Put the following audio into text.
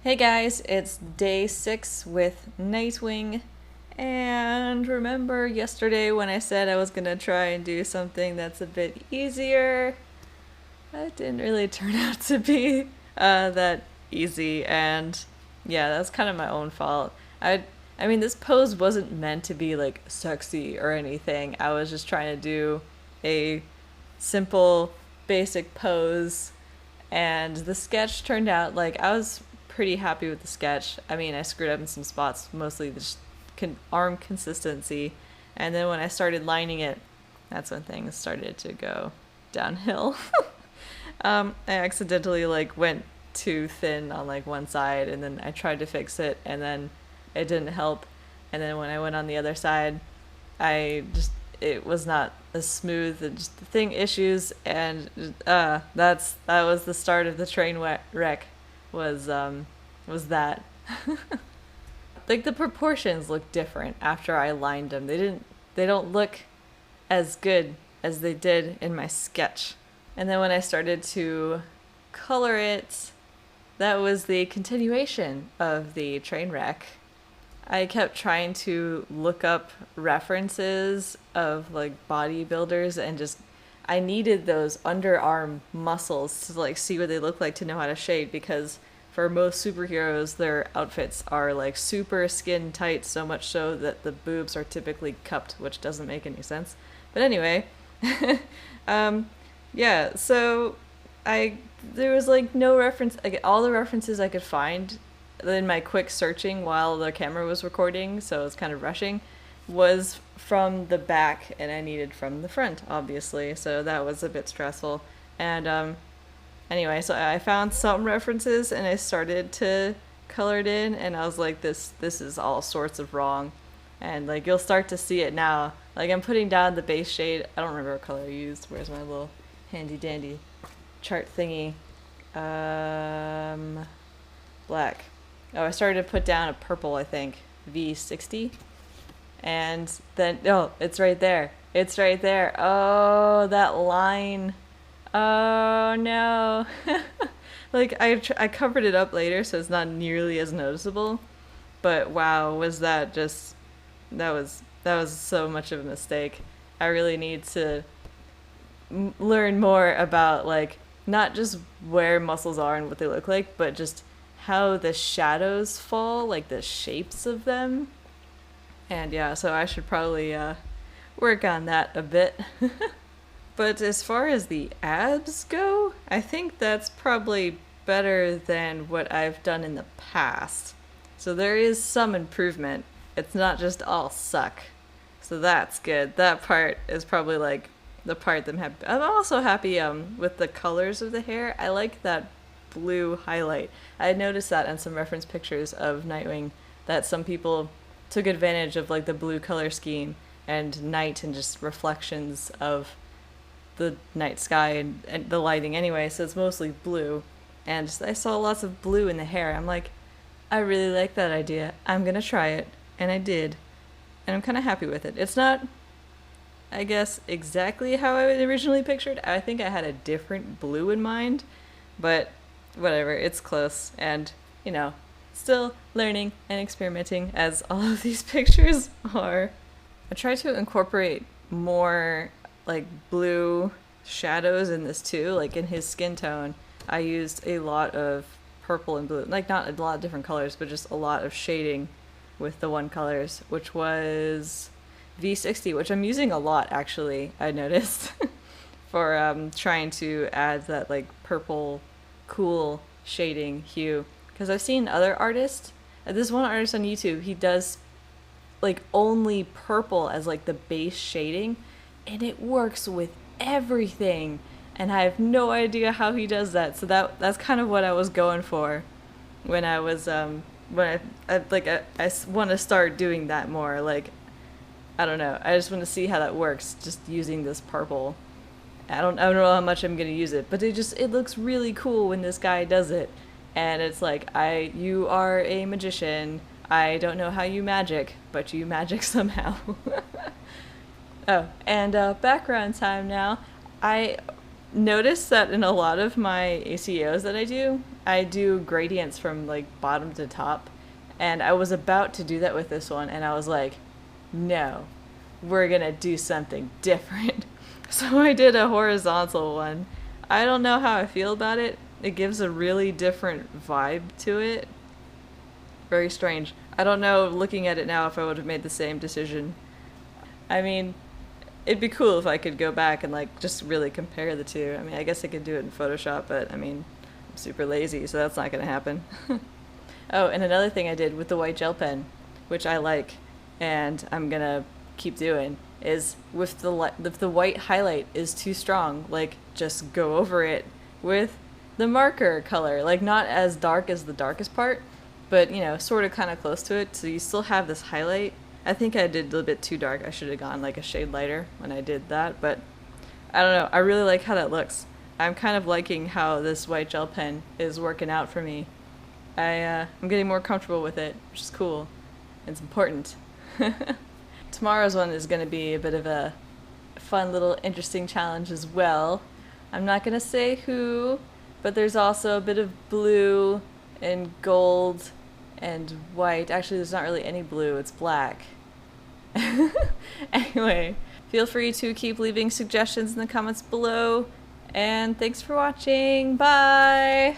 Hey guys, it's day 6 with Nightwing, and remember yesterday when I said I was gonna try and do something that's a bit easier? That didn't really turn out to be that easy, and yeah, that's kind of my own fault. I mean, this pose wasn't meant to be like sexy or anything. I was just trying to do a simple, basic pose, and the sketch turned out like I was pretty happy with the sketch. I mean, I screwed up in some spots, mostly the arm consistency, and then when I started lining it, that's when things started to go downhill. I accidentally like went too thin on like one side, and then I tried to fix it, and then it didn't help. And then when I went on the other side, it was not as smooth, and just the thing issues, and that was the start of the train wreck. Was that like the proportions look different after I lined them. They don't look as good as they did in my sketch. And then when I started to color it, that was the continuation of the train wreck. I kept trying to look up references of like bodybuilders, and just I needed those underarm muscles to like see what they look like to know how to shade, because for most superheroes their outfits are like super skin tight, so much so that the boobs are typically cupped, which doesn't make any sense. But anyway, yeah, so I there was like no reference. Like, all the references I could find in my quick searching while the camera was recording, so I was kind of rushing, was from the back, and I needed from the front, obviously. So that was a bit stressful. And anyway, so I found some references, and I started to color it in, and I was like, this is all sorts of wrong. And like you'll start to see it now. Like I'm putting down the base shade. I don't remember what color I used. Where's my little handy dandy chart thingy? Black. Oh, I started to put down a purple, I think, V60. And then, oh, it's right there. It's right there. Oh, that line. Oh, no. Like, I covered it up later, so it's not nearly as noticeable. But wow, was that just, that was so much of a mistake. I really need to learn more about, like, not just where muscles are and what they look like, but just how the shadows fall, like the shapes of them. And yeah, so I should probably work on that a bit. But as far as the abs go, I think that's probably better than what I've done in the past. So there is some improvement. It's not just all suck. So that's good. That part is probably like the part that I'm happy. I'm also happy with the colors of the hair. I like that blue highlight. I noticed that in some reference pictures of Nightwing, that some people took advantage of like the blue color scheme and night and just reflections of the night sky and the lighting anyway, so it's mostly blue. And I saw lots of blue in the hair. I'm like, I really like that idea. I'm gonna try it. And I did. And I'm kind of happy with it. It's not, I guess, exactly how I originally pictured. I think I had a different blue in mind, but whatever, it's close. And, you know, still learning and experimenting, as all of these pictures are. I try to incorporate more like blue shadows in this too. Like in his skin tone, I used a lot of purple and blue, like not a lot of different colors, but just a lot of shading with the one colors, which was V60, which I'm using a lot actually, I noticed, for trying to add that like purple cool shading hue. Because I've seen other artists, this one artist on YouTube, he does like only purple as like the base shading, and it works with everything, and I have no idea how he does that. So that's kind of what I was going for when I was when I want to start doing that more. Like, I don't know, I just want to see how that works just using this purple. I don't know how much I'm gonna use it, but it looks really cool when this guy does it. And it's like, you are a magician. I don't know how you magic, but you magic somehow. Oh, and background time now. I noticed that in a lot of my ACOs that I do, I do gradients from like bottom to top, and I was about to do that with this one, and I was like, no, we're gonna do something different. So I did a horizontal one. I don't know how I feel about it. It gives a really different vibe to it. Very strange. I don't know, looking at it now, if I would have made the same decision. I mean, it'd be cool if I could go back and like just really compare the two. I mean, I guess I could do it in Photoshop, but I mean, I'm super lazy, so that's not gonna happen. Oh, and another thing I did with the white gel pen, which I like, and I'm gonna keep doing, is if the white highlight is too strong, like just go over it with the marker color, like not as dark as the darkest part, but you know, sort of kind of close to it, so you still have this highlight. I think I did a little bit too dark. I should have gone like a shade lighter when I did that, but I don't know. I really like how that looks. I'm kind of liking how this white gel pen is working out for me. I'm getting more comfortable with it, which is cool. It's important. Tomorrow's one is going to be a bit of a fun little interesting challenge as well. I'm not going to say who, but there's also a bit of blue and gold and white. Actually, there's not really any blue, it's black. Anyway, feel free to keep leaving suggestions in the comments below, and thanks for watching. Bye!